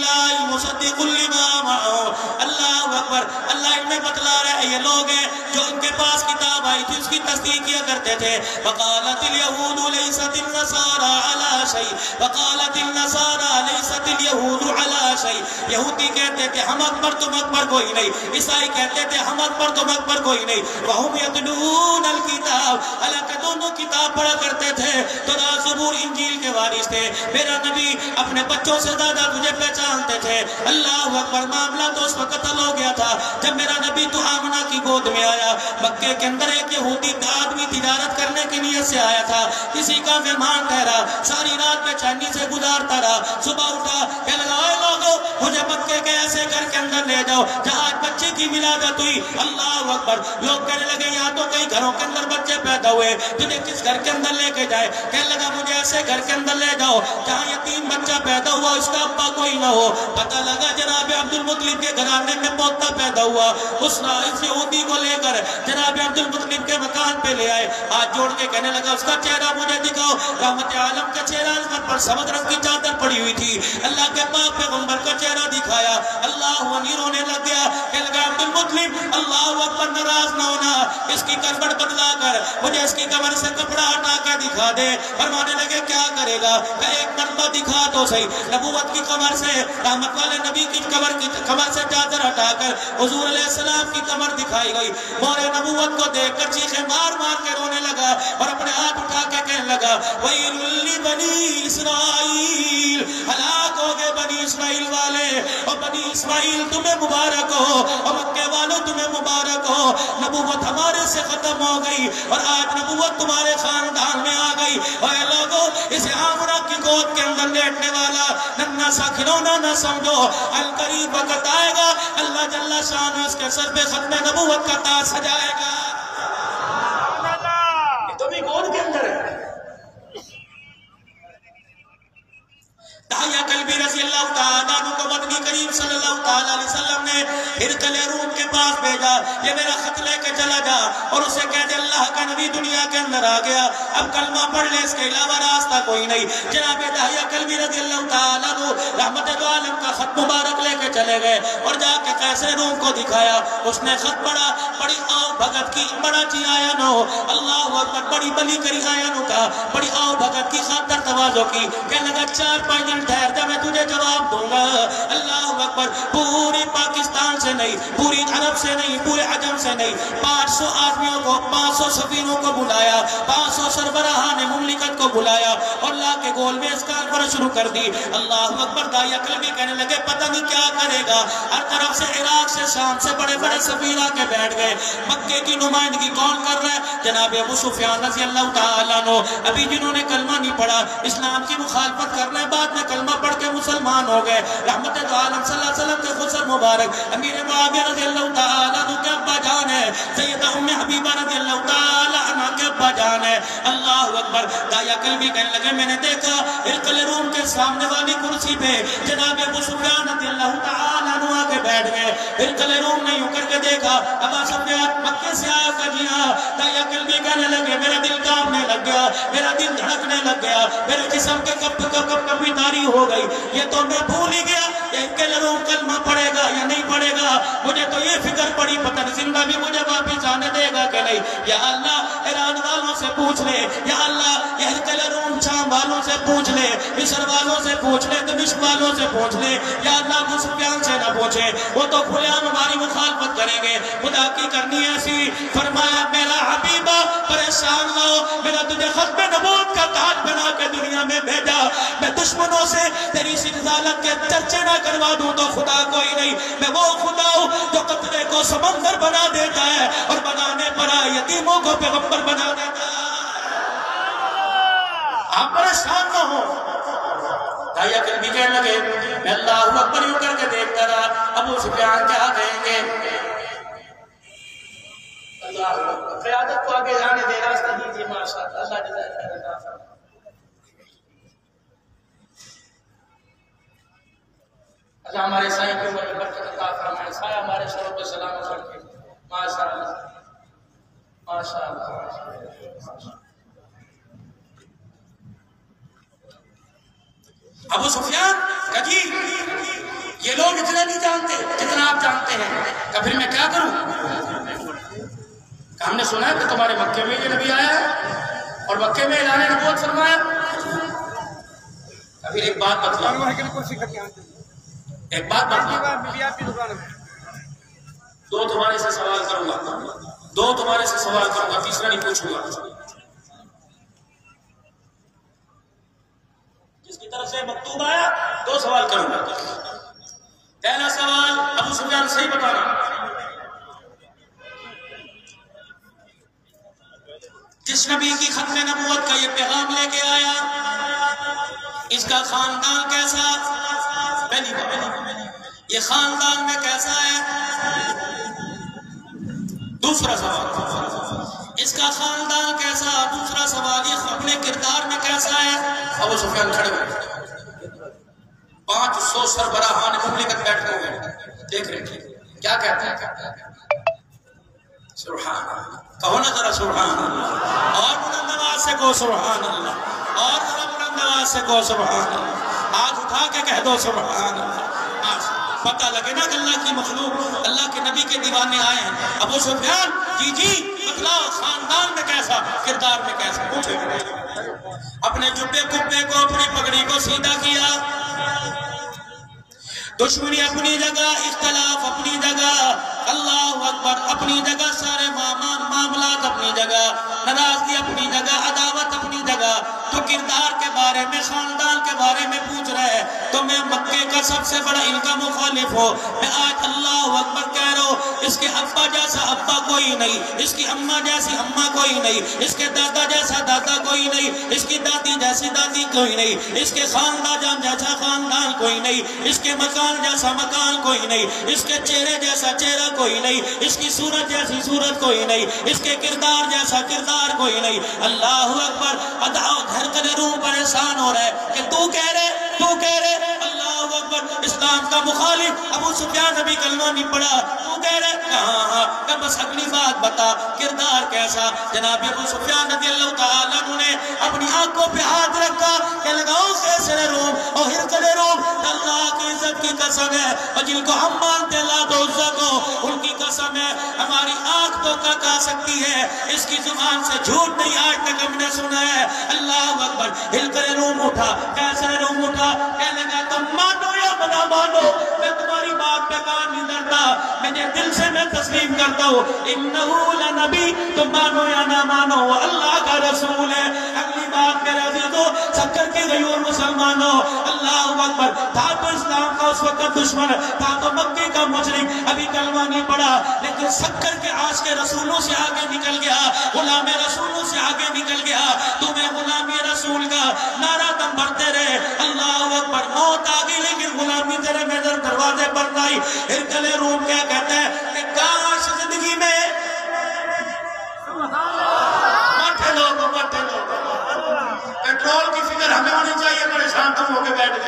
Speaker 1: مصدق لما معه. اللہ اکبر. اللہ ان میں بتلا رہا ہے یہ لوگ ہیں جو ان کے پاس کتاب آئی تھی اس کی تصدیق کیا کرتے تھے. وقالت اليهود ليست النصارى على شيء وقالت النصارى ليست اليهود على شيء. یہودی کہتے تھے ہم اکبر تم اکبر کوئی نہیں. عیسائی کہتے تھے ہم اکبر تم اکبر کوئی نہیں. وهم يتلون الكتاب. حالانکہ دونوں کتاب پڑھا کرتے تھے. تورات زبور انجیل کے وارث تھے. میرا نبی اپنے بچوں سے زیادہ تجھے پہچانتے تھے. اللہ اکبر. معاملہ تو اس وقت حل ہو گیا تھا جب میرا نبی تو آمنہ کی گود میں آیا. مکے کے اندر ایک یہودی آدمی تجارت کرنے کی نیت سے آیا تھا. کسی کا مہمان ٹھہرا. ساری رات بے چینی سے گزارتا رہا. صبح اٹھا کہنے لگا اے لوگو مجھے مکے کے ایسے گھر کے اندر لے جاؤ جہاں آج بچے کی ولادت ہوئی. اللہ اکبر. لوگ کہنے لگے یہاں تو کئی گھروں کے اندر بچے پیدا ہوئے تجھے کس گھر کے اندر لے کے جائے. کہنے لگا مجھے ایسے گھر کے اندر لے جاؤ جہاں یتیم بچہ پیدا ہوا اس کا ابا کوئی نہ ہو. پتہ لگا جناب عبد المطلب کے گھرانے میں پوتا پیدا ہوا. اس یہودی کو لے کر جناب عبد المطلب کے مکان پہ لے آئے. ہاتھ جوڑ کے کہنے لگا اس کا چہرہ مجھے دکھاؤ. رحمت عالم کا چہرہ پر سبز رنگ کی چادر پڑی ہوئی تھی. اللہ کے پاک پیغمبر کا چہرہ دکھایا. اللہ امیر ہونے لگ گیا. کہنے لگا عبد المطلب اللہ اکبر ناراض نہ ہونا. اس کی کربٹ بدلا کر مجھے اس کی کمر سے کپڑا ہٹا کے دکھا دے. فرمانے لگے کیا کرے گا. کہ ایک مرتبہ دکھا تو صحیح. نبوت کی کمر سے رحمت والے نبی کی کمر سے چادر ہٹا کر حضور علیہ السلام کی کمر دکھائی گئی. مور نبوت کو دیکھ کر چیخیں مار مار کے رونے لگا اور اپنے ہاتھ اٹھا کے کہنے لگا وَيْلٌ لِّبَنِي اسرائیل. ہلاک ہو گئے بنی اسماعیل والے. اور بنی اسماعیل تمہیں مبارک ہو اور مکے والوں تمہیں مبارک ہو. نبوت ہمارے سے ختم ہو گئی اور آج نبوت تمہارے خاندان میں آ گئی. اور اے لوگوں اسے آمنہ کی گود کے اندر لیٹنے والا ننھا سا کھلونا نہ سمجھو. القریب وقت آئے گا اللہ جل شان اس کے سر پہ ختم نبوت کا تاج سجائے گا. یہ تو بھی گود کے اندر ہے. داہیہ کلبی رضی اللہ تعالیٰ عنہ کو مدنی کریم صلی اللہ تعالیٰ علیہ وسلم نے ہرقل روم کے پاس بھیجا. یہ میرا خط لے کے چلا جا اور اسے کہہ دے اللہ کا نبی دنیا کے اندر آ گیا. اب کلمہ پڑھ لے اس کے علاوہ راستہ کوئی نہیں. جناب داہیہ کلبی رضی اللہ تعالیٰ عنہ رحمت دو عالم کا خط مبارک لے کے چلے گئے اور جا کے قیصر روم کو دکھایا. اس نے خط پڑھا. بڑی آؤ بھگت کی بڑا چی آیا نو. اللہ اکبر. بڑی بلی کری آیا نو کا بڑی آؤ بھگت کی خاطر تواضع کی. کہنے لگا 4-5 دن ٹھہر جا میں تجھے جواب دوں گا. اللہ اکبر. پوری پاکستان سے نہیں پوری عرب سے نہیں پورے عجم سے نہیں 500 آدمیوں کو 500 سفیروں کو بلایا. 500 سربراہان مملکت کو بلایا اور لا کے گول میں اس کانفرنس شروع کر دی. اللہ اکبر. داعیہ کلبی کہنے لگے پتہ نہیں کیا کرے گا. ہر طرف سے عراق سے شام سے بڑے بڑے سفیر آ کے بیٹھ گئے. مکے کی نمائندگی کون کر رہا ہے؟ جناب ابو سفیان رضی اللہ تعالیٰ عنہ. ابھی جنہوں نے کلمہ نہیں پڑھا اسلام کی مخالفت کر رہے ہیں بعد میں کلمہ پڑھ کے مسلمان ہو گئے. رحمت دو عالم صلی اللہ علیہ وسلم کے خسر مبارک امیر معاویہ رضی اللہ تعالیٰ عنہ کے ابا جان ہے. سیدہ ام حبیبہ رضی اللہ تعالیٰ عنہ کے ابا جان ہے. اللہ اکبر. داعیہ کلبی کہنے لگے میں نے دیکھا ہرقل روم کے سامنے والی کرسی پہ جناب ابو سفیان رضی اللہ تعالیٰ عنہ آ کے بیٹھ گئے. ہرقل روم نے یوں کر کے دیکھا ابا سفیان مکے سے آیا کہ جی ہاں. داعیہ کلبی کہنے لگے میرا دل کامنے لگ گیا میرا دل دھڑکنے لگ گیا میرے جسم کے کب تاری ہو گئی. یہ تو میں بھول ہی گیا کہ ہرقل روم کلمہ پڑھے گا یا نہیں پڑھے گا. مجھے تو یہ فکر پڑی پتہ نہیں زندہ بھی مجھے واپس آنے دے گا کہ نہیں. یا اللہ ایران والوں سے پوچھ لے. یا اللہ یہ ہرقل روم شام والوں سے پوچھ لے مصر والوں سے پوچھ لے دمشق والوں سے پوچھ لے. یا اللہ ابو سفیان سے نہ پوچھے وہ تو کھلے عام ہماری مخالفت کریں گے. خدا کی کرنی ایسی. فرمایا میرا حبیبہ پریشان نہ ہو میرا تجھے ختم نبوت کا تاج بنا کے دنیا میں بھیجا. میں دشمنوں سے تیری اس رسالت کے چرچے نہ کروا دوں تو خدا کوئی نہیں. میں وہ خدا ہوں جو قطرے کو سمندر بنا دیتا ہے اور بنانے پر یتیموں کو پیغمبر بنا دیتا ہے. آپ پریشان نہ ہو. داعیہ کلبی کہنے لگے میں اللہ اکبر یوں کر کے دیکھتا رہا. ابو سفیان کیا کہیں گے. اللہ قیادت کو آگے جانے دے راستہ دیجیے ماشاءاللہ. اللہ جزائے خیر. اللہ ہمارے سائیں کی عمر میں برکت عطا فرمائے. سایہ ہمارے سروں پہ سلامت رکھے. ماشاءاللہ ماشاءاللہ. ابو سفیان کہ جی
Speaker 2: یہ لوگ اتنا نہیں جانتے جتنا آپ جانتے ہیں. کہ پھر میں کیا کروں؟ کہ ہم نے سنا ہے کہ تمہارے مکے میں یہ نبی آیا ہے اور مکے میں اعلان نبوت فرمایا. پھر ایک بات بتلاؤں، ایک بات بتلاؤں، دو تمہارے سے سوال کروں گا، تیسرا نہیں پوچھوں گا. جس کی طرف سے مکتوب آیا 2 سوال کروں گا. پہلا سوال ابو سفیان صحیح بتانا، جس نبی کی ختم نبوت کا یہ پیغام لے کے آیا اس کا خاندان کیسا؟ پہلی بات یہ خاندان میں کیسا ہے؟ دوسرا سوال اس کا خاندان کیسا؟ دوسرا سوال یہ اپنے کردار میں کیسا ہے؟ ابو سفیان کھڑے ہوئے، 500 سربراہان مملکت بیٹھے ہوئے، دیکھ رہے کیا کہتے ہیں. سبحان اللہ، کہو نا ذرا سبحان اللہ، اور بلند آواز سے کہو سبحان اللہ، اور ذرا بلند آواز سے کہو سبحان اللہ. ہاتھ اٹھا کے کہہ دو سبحان اللہ. پتہ لگے نا کہ اللہ کی مخلوق اللہ کے نبی کے دیوانے آئے ہیں. ابو سفیان جی بتلاؤ خاندان میں کیسا، کردار میں کیسا؟ پوچھے اپنے جبے کبے کو اپنی پگڑی کو سیدھا کیا، دشمنی اپنی جگہ، اختلاف اپنی جگہ، اللہ اکبر اپنی جگہ، سارے معاملات اپنی جگہ، ناراضگی اپنی جگہ، عداوت اپنی جگہ. تو کردار کے بارے میں، خاندان کے بارے میں پوچھ رہے ہیں تو میں مکے کا سب سے بڑا ان کا مخالف ہوں. میں آج اللہ اکبر کہہ رہا ہوں، اس کے ابا جیسا ابا کوئی نہیں، اس کی اماں جیسی اماں کوئی نہیں، اس کے دادا جیسا دادا کوئی نہیں، اس کی دادی جیسی دادی کوئی نہیں، اس کے خاندان جیسا خاندان کوئی نہیں، اس کے مکان جیسا مکان کوئی نہیں، اس کے چہرے جیسا چہرہ کوئی نہیں، اس کی صورت جیسی صورت کوئی نہیں، اس کے کردار جیسا کردار کوئی نہیں. اللہ اکبر. ہرقل روم پریشان ہو رہا ہے کہ تو کہہ رہے اللہ اکبر اسلام کا مخالف ابو سفیان ابھی کلمہ نہیں پڑھا، تو کہہ رہے ہاں کہ بس اگلی بات بتا کردار کیسا. جناب ابو سفیان رضی اللہ تعالیٰ عنہ نے اپنی آنکھوں پہ ہاتھ رکھا کہ لگاؤ قیصر روم اور ہرقل روم، اللہ کی عزت کی قسم ہے اور جن کو ہم مانتے اللہ تو عزت کو، ان کی قسم ہے ہماری آنکھ تو کہا سکتی ہے، اس کی زبان سے جھوٹ نہیں آج تک ہم نے سنا ہے. اللہ اکبر. ہرقل روم اٹھا، قیصر روم اٹھا، کہنے لگا تم مانو یا نہ مانو میں تمہاری بات پہ کان نہیں دھرتا، میں دل سے میں تسلیم کرتا ہوں انہو لنبی، تم مانو یا نہ مانو وہ اللہ کا رسول ہے. اگلی بات میرے عزیزو سکر کے غیور مسلمانوں، اللہ اکبر. تھا تو اسلام کا اس وقت دشمن، تھا تو مکے کا مشرک، ابھی کلمہ نہیں پڑا، لیکن سکر کے عاشق رسولوں سے آگے نکل گیا، غلام رسولوں سے آگے نکل گیا. تمہیں غلامی رسول کا نعرہ تم بھرتے رہے، اللہ اکبر. موت آ گئی لیکن غلامی تیرے نظر دروازے پر نہیں. ہرقل روم کیا کہتا ہے کہ کاش زندگی میں پیٹرول کی فکر ہمیں ہونی چاہیے، پریشان تم ہو کے بیٹھ گئے.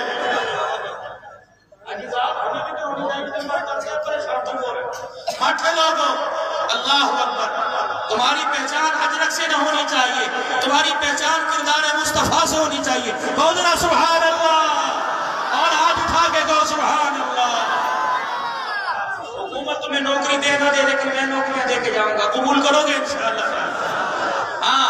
Speaker 2: اللہ اکبر. تمہاری پہچان اجرک سے نہ ہونی چاہیے، تمہاری پہچان کردار مصطفیٰ سے ہونی چاہیے. بولنا سبحان اللہ اور ہاتھ اٹھا کے کہو سبحان اللہ. حکومت تمہیں نوکری دے نہ دے لیکن میں نوکریاں دے کے جاؤں گا، قبول کرو گے انشاءاللہ؟ ہاں.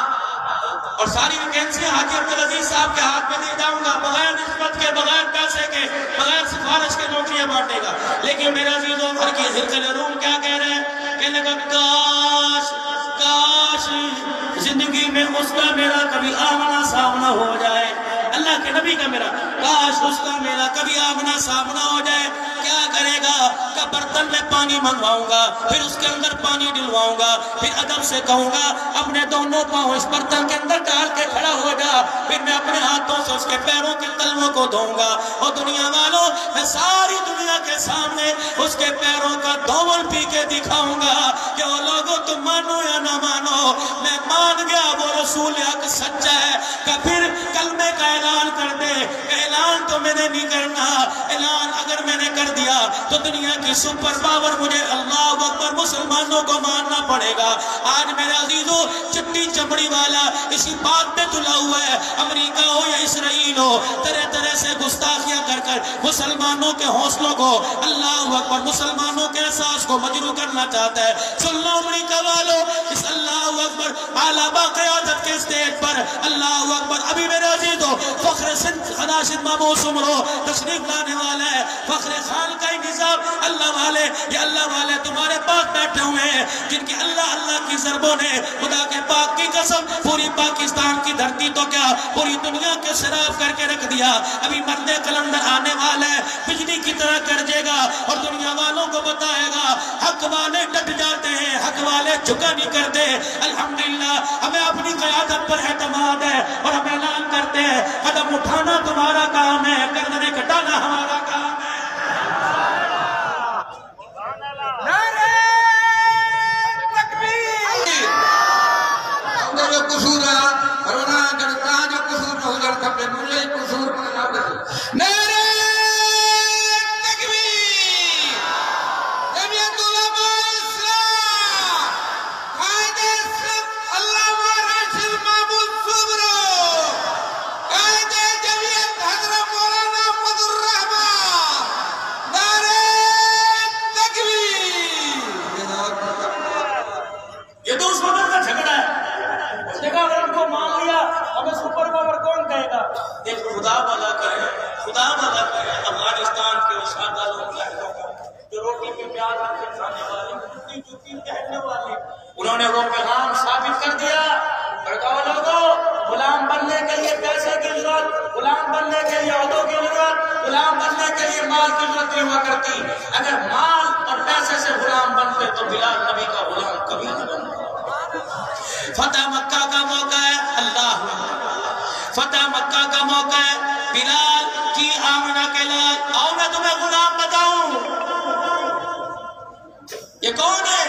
Speaker 2: اور ساری ویکینسیاں حاجی عبدالعزیز صاحب کے ہاتھ میں دے جاؤں گا، بغیر نسبت کے، بغیر پیسے کے، بغیر سفارش کے نوکریاں بانٹے گا. لیکن میرے عزیزوں ہرقل روم کیا کہہ رہے ہیں؟ کہنے لگا کاش زندگی میں اس کا میرا کبھی آمنا سامنا ہو جائے. اللہ کے نبی کا میرا کاش اس کا میرا کبھی آمنا سامنا ہو جائے. کیا کرے گا کہ برتن میں پانی منگواؤں گا، پھر اس کے اندر پانی ڈلواؤں گا، پھر ادب سے کہوں گا اپنے دونوں پاؤں اس برتن کے اندر ڈال کے کھڑا ہو جا، پھر میں اپنے ہاتھوں سے اس کے پیروں کے تلووں کو دھوؤں گا. اور دنیا والوں میں ساری دنیا کے سامنے اس کے پیروں کا دھول پی کے دکھاؤں گا کہ وہ لوگوں تم مانو یا نہ مانو میں مان گیا وہ رسول حق سچا ہے. کہ پھر کلمے کا اعلان کر دے. اعلان تو میں نے نہیں کرنا، اعلان اگر میں نے کر دیا تو دنیا کی سپر پاور مجھے اللہ اکبر مسلمانوں کو ماننا پڑے گا. آج میرے عزیزوں چٹی چمڑی والا اسی بات پہ تلا ہوا ہے، امریکہ ہو یا اسرائیل ہو، طرح طرح سے گستاخیاں کر کر مسلمانوں کے حوصلوں کو، اللہ اکبر، مسلمانوں کے احساس کو مجروح کرنا چاہتا ہے۔ سن لو امریکہ والو، اس اللہ اکبر اعلیٰ قیادت کے اسٹیج پر اللہ اکبر ابھی میرے عزیزو فخر سندھ خناشد محمود سمرو تشریف لانے والا ہے۔ فخر خان کا ہی نظام اللہ والے، یہ اللہ والے تمہارے پاس بیٹھے ہوئے ہیں جن کی اللہ کی ضربوں نے خدا کے پاک کی قسم پوری پاکستان کی دھرتی تو کیا پوری دنیا کے سراف کر کے رکھ دیا۔ ابھی مرد قلندر آنے والا ہے، بجلی کی طرح گرجے گا اور دنیا والوں کو بتائے گا حق والے ڈٹ جاتے ہیں، حق والے جھکا نہیں کرتے۔ الحمدللہ ہمیں اپنی قیادت پر اعتماد ہے اور ہم اعلان کرتے ہیں قدم اٹھانا تمہارا کام ہے، گردنیں کٹانا ہمارا کام ہے۔
Speaker 3: جو قصور رہا رونا جڑتا جو قصور نہ ہو جڑتا پہ ملے قصور نعرہ تکبیر جمعیت علماء اسلام قائد اسلام علامہ راشد محمود سمرو قائد جمعیت حضرت مولانا فضل الرحمن نعرہ تکبیر۔
Speaker 2: یہ تو اس وقت کا جھگڑا ہے، جگہ اگر ہم کو مان لیا ہمیں سپر پاور کون کہے گا؟ ایک خدا بھلا کرے، خدا بھلا کرے افغانستان کے اس سادہ لوگ جو روٹی پہ پیاز رکھ کے کھانے والے، جوتی جوتی پہننے والے، انہوں نے وہ پیغام ثابت کر دیا۔ بڑکاؤ لوگوں، غلام بننے کے لیے پیسے کی ضرورت، غلام بننے کے لیے عہدوں کی ضرورت، غلام بننے کے لیے مال کی ضرورت نہیں ہوا کرتی۔ اگر مال اور پیسے سے غلام بنتے تو بلال نبی کا غلام کبھی نہ بنتا۔ فتح مکہ کا موقع ہے، اللہ فتح مکہ کا موقع ہے، بلال کی آمنہ کے لال، آؤ میں تمہیں غلام بتاؤں یہ کون ہے؟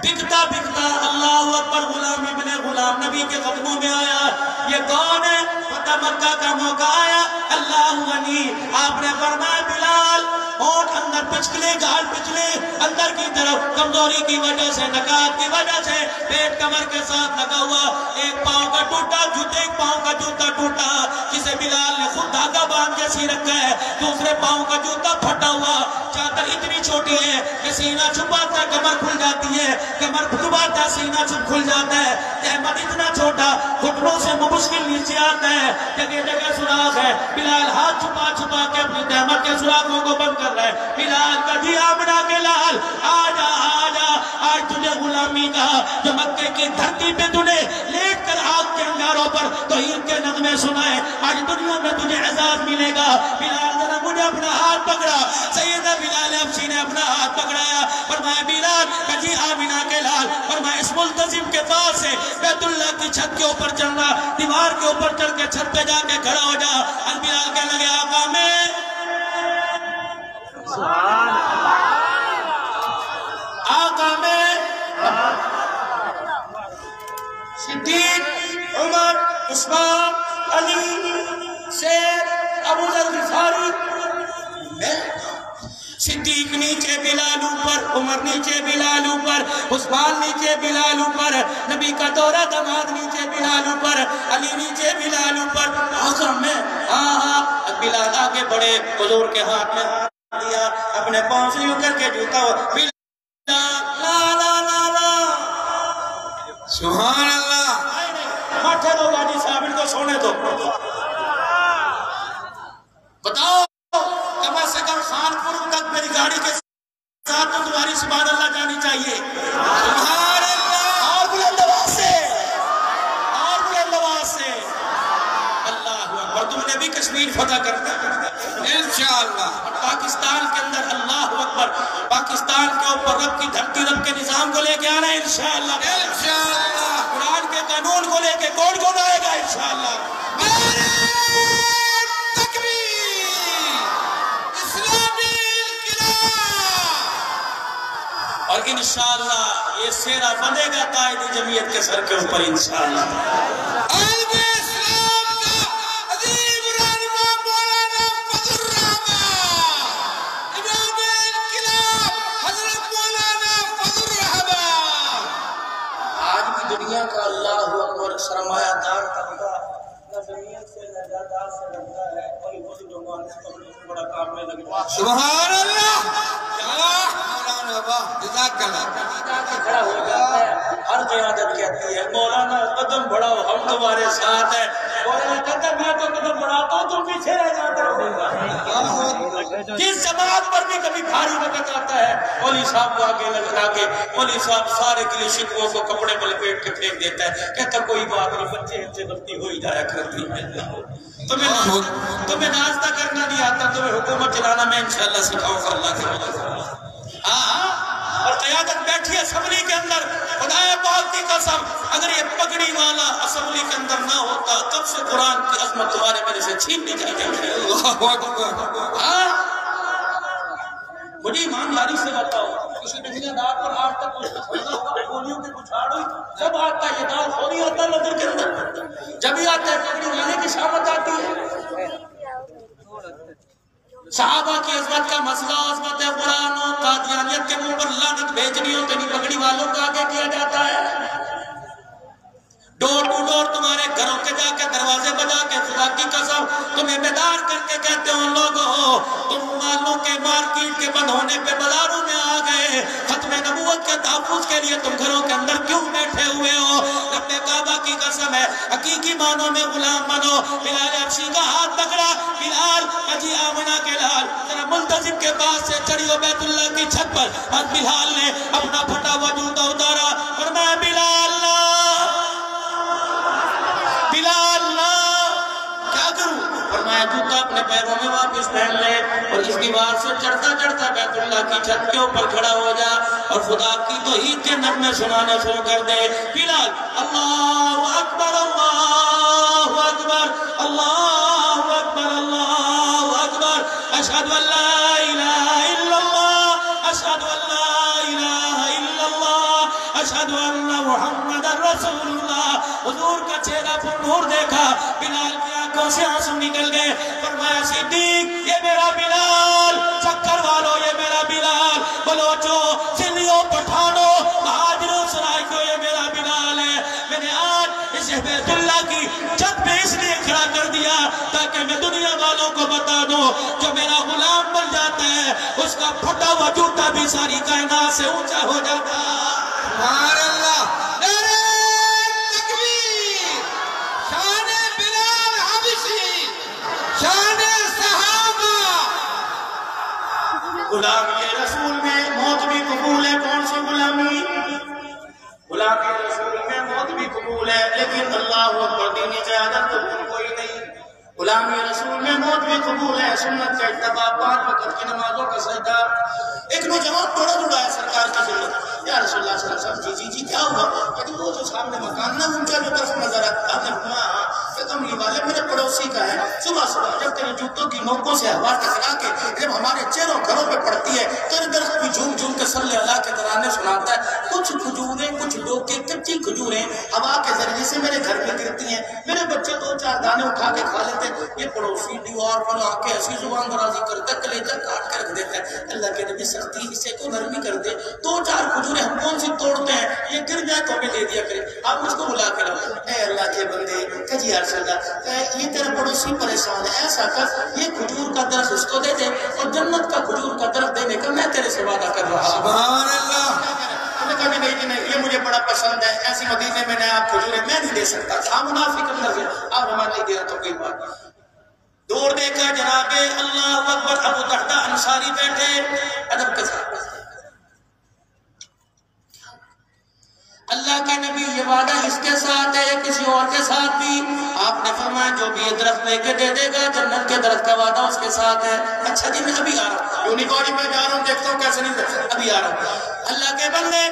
Speaker 2: بکتا بکتا اللہ اکبر غلام ابن غلام نبی کے قدموں میں آیا۔ یہ کون ہے؟ فتح مکہ کا موقع آیا، اللہ غنی، آپ نے فرمایا بلال ہونٹ اندر پچھلے گال پچھلے اندر کی طرف کمزوری کی وجہ سے نکات کی وجہ سے پیٹ کمر کے ساتھ لگا ہوا، ایک پاؤں کا ٹوٹا جوتے، ایک پاؤں کا جوتا ٹوٹا جسے بلال نے خود دھاگا باندھ کے سی رکھا ہے، دوسرے پاؤں کا جوتا پھٹا ہوا، چادر اتنی چھوٹی ہے کہ سینہ چھپاتا کمر کھل جاتی ہے، کمر چھپاتا سینہ چھپ کھل جاتا ہے، تہمت اتنا چھوٹا گھٹنوں سے مشکل نیچے آتا ہے، جگہ جگہ سوراخ ہے، بلال ہاتھ چھپا چھپا کے اپنی تہمت کے سوراخوں کو بند کر رہا ہے۔ بلال کبھی آمنہ کے لال آجا آجا، آج تجھے غلامی کہا جو مکے کی دھرتی پہ تجھے لیٹ کر آگ کے انگاروں پر توحید کے نغمے سنائے، آج دنیا میں تجھے اعزاز ملے گا۔ بلال ذرا مجھے اپنا ہاتھ پکڑا، سیدہ بلال حبشی نے اپنا ہاتھ پکڑایا، فرمایا بلال کجی آمنہ کے لال، فرمایا اس ملتزم کے پاس سے بیت اللہ کی چھت کے اوپر چڑھنا، دیوار کے اوپر چڑھ کے چھت پہ جا کے کھڑا ہو جا۔ بلال کہنے لگے آقا میں آقا میں صدیق عمر عثمان علی سید ابو ذر غفاری، صدیق نیچے بلال اوپر، عمر نیچے بلال اوپر، عثمان نیچے بلال اوپر، نبی کا دورہ دماد نیچے بلال اوپر، علی نیچے بلال اوپر، آقا میں بلال آگے بڑے، حضور کے ہاتھ میں دیا، اپنے پاؤں سے یوں کر کے جوتا ہو، بلال لا لا لا لا
Speaker 3: سبحان اللہ۔
Speaker 2: ماتھے دو گاڑی صاحب ان کو سونے دو، بتاؤ کم از کم خانپور تک میری گاڑی کے ساتھ تو تمہاری سبحان اللہ جانی چاہیے،
Speaker 3: سبحان اللہ۔
Speaker 2: اور بلند آواز سے، اور بلند آواز سے، اللہ اکبر۔ تم نے بھی کشمیر فتح کرنا
Speaker 3: انشاءاللہ۔
Speaker 2: پاکستان کے اندر اللہ اکبر، پاکستان کے اوپر رب کی دھرتی رب کے نظام کو لے کے آنا ہے انشاءاللہ،
Speaker 3: انشاءاللہ۔
Speaker 2: قرآن کے قانون کو لے کے کون کون آئے گا انشاءاللہ؟
Speaker 3: نعرہ تکبیر، اسلامی انقلاب،
Speaker 2: اور انشاءاللہ یہ سیرہ بنے گا قائد جمعیت کے سر کے اوپر انشاءاللہ۔
Speaker 3: عالم اسلام کا عظیم رہنما مولانا فضل الرحمن، امام انقلاب حضرت مولانا فضل الرحمن۔
Speaker 2: آج بھی دنیا کا اللہ اکبر سرمایہ دار طبقہ زمین سے نجات سے رکھتا ہے اور یہ خود جو مانس کو بڑا کام میں لگتا ہے.
Speaker 3: سبحان اللہ. مولانا واہ جزاک اللہ.
Speaker 2: کھڑا ہو جاتا ہے. ہر قیادت کہتی ہے مولانا قدم بڑھاؤ ہم تمہارے ساتھ ہیں. مولانا کہتا ہے میں تو قدم بڑھاتا ہوں تم پیچھے رہ جاتے ہو. جس جماعت پر بھی کبھی بھاری وقت آتا ہے مولوی صاحب کو آگے لگا کے مولوی صاحب سارے کے لیے شکووں کو کپڑے میں لپیٹ کے پھینک دیتا ہے. کہتا کوئی بات نہیں بچے ہم سے غلطی ہو ہی جایا کرتی ہے. تمہیں ناشتہ کرنا نہیں آتا تمہیں حکومت چلانا میں انشاءاللہ سکھاؤں گا اللہ کے وجہ. اور قیادت بیٹھی اسمبلی کے اندر خدائے پاک کی قسم اگر یہ پگڑی والا اسمبلی کے اندر نہ ہوتا تب سے قرآن کی عظمت تمہارے میرے سے چھین نہیں جاتی.
Speaker 3: اللہ اکبر.
Speaker 2: مجھے ایمانداری سے بتاؤ کسی بجلی دار پر آج تک گولیوں کی بچھاڑ ہوئی جب آتا ہے یہ دار تھوڑی آتا ہے نظر کے اندر جب ہی آتا ہے پگڑی والے کی شامت آتی ہے. صحابہ کی عظمت کا مسئلہ عظمت قرآن و قادیانیت کے منہ پر لعنت بھیجنی ہو تو نہیں پگڑی والوں کا آگے کیا جاتا ہے. ڈور ٹو ڈور تمہارے گھروں کے جا کے دروازے بجا کے خدا کی قسم تمہیں بیدار کر کے کہتے ہو لوگوں تم مالوں کے مارکیٹ کے بند ہونے پہ بازاروں میں آ گئے ختم نبوت کے تحفظ کے لیے تم گھروں کے اندر کیوں بیٹھے ہوئے ہو. رب کعبہ کی قسم ہے حقیقی معنوں میں غلام بنو. بلال حبشی کا ہاتھ پکڑا. بلال اجی آمنہ کے لال ذرا ملتزم کے پاس سے چڑھیو بیت اللہ کی چھت پر اور بلال نے اپنا پھٹا ہوا جوتا اتارا اور میں بلال کیا کروں فرمایا جوتا اپنے پیروں میں واپس پہن لے اور اس دیوار سے چڑھتا چڑھتا بیت اللہ کی چھت کے اوپر کھڑا ہو جا اور خدا کی توحید کے نغمے سنانے شروع کر دے. بلال اللہ اکبر اللہ اکبر اللہ اکبر اللہ اکبر اشہد ان لا الہ الا اللہ اشہد ان لا الہ الا اللہ اشہد ان محمد رسول اللہ. حضور کا چہرہ پر نور دیکھا بلال کی آنکھوں سے آنسو نکل گئے. فرمایا صدیق یہ میرا بلال. چکر والو یہ میرا بلال. بلوچوں سندھیوں پٹھانوں مہاجروں سرائیکوں یہ میرا بلال ہے. میں نے آج اسے بیت اللہ کی چھت پہ اس لیے کھڑا کر دیا تاکہ میں دنیا والوں کو بتا دوں جو میرا غلام بن جاتا ہے اس کا پھٹا ہوا جوتا بھی ساری کائنات سے اونچا ہو جاتا ہے.
Speaker 3: سبحان اللہ.
Speaker 2: غلامی رسول میں موت بھی قبول ہے. کون سی غلامی؟ غلامی رسول میں موت بھی قبول ہے لیکن اللہ اکبر دینی قیادت قبول کوئی نہیں. غلامی رسول میں موت بھی قبول ہے سنت کا اتباع 5 وقت کی نمازوں کا سجدہ. ایک نوجوان توڑا جڑا ہے سرکار کی خدمت. یا رسول اللہ صلی اللہ علیہ وسلم جی کیا ہوا؟ کہ وہ جو سامنے مکان نہ ان کا جو طرف نظر آتا آپ نے فرمایا کہ کملی والے میرے پڑوسی کا ہے. صبح صبح جب تیرے جوتوں کی نوکوں سے ہوا ٹکرا کے جب ہمارے چہروں گھروں پہ پڑتی ہے تو درخت بھی جھوم جھوم کے صلی اللہ کے ترانے سناتا ہے. کچھ کھجوریں کچھ ڈوکے کچی کھجوریں ہوا کے ذریعے سے میرے گھر میں گرتی ہیں. میرے بچے 2-4 دانے اٹھا کے کھا لیتے. یہ پڑوسی دیوار پر آ کے ایسی زبان درازی کرتا ہے کلیجہ کاٹ کے رکھ دیتا ہے. اللہ کے نبی سختی اسے کو نرمی کر دے. 2-4 کھجوریں ہم کون سی توڑتے ہیں یہ گر جائے تو ہمیں دے دیا کرے. آپ مجھ کو بلا کے لاؤ. اے اللہ کے بندے کہ جی یا رسول اللہ یہ تیرا پڑوسی پریشان ہے ایسا کر یہ کھجور کا درخت اس کو دے دے اور جنت کا کھجور کا درخت دینے کا میں تیرے سے وعدہ کر رہا ہوں.
Speaker 3: سبحان اللہ.
Speaker 2: کبھی نہیں یہ مجھے بڑا پسند ہے ایسی مدینے میں نے آپ کھجوریں میں نہیں دے سکتا تھا. منافق اندر سے آپ ہمارے نہیں دے رہا تو کوئی بات نہیں. دور دیکھا جناب اللہ اکبر ابو دردہ انصاری بیٹھے ادب کے ساتھ. اللہ کے نبی یہ وعدہ اس کے ساتھ ہے یا کسی اور کے ساتھ بھی؟ آپ نے فرمایا جو بھی یہ درخت لے کے دے دے گا جنت کے درخت کا وعدہ اس کے ساتھ ہے. اچھا جی میں ابھی آ رہا ہوں یونیکارن میں جا رہا ہوں دیکھتا ہوں کیسے نہیں ابھی آ رہا ہوں. اللہ کے بندے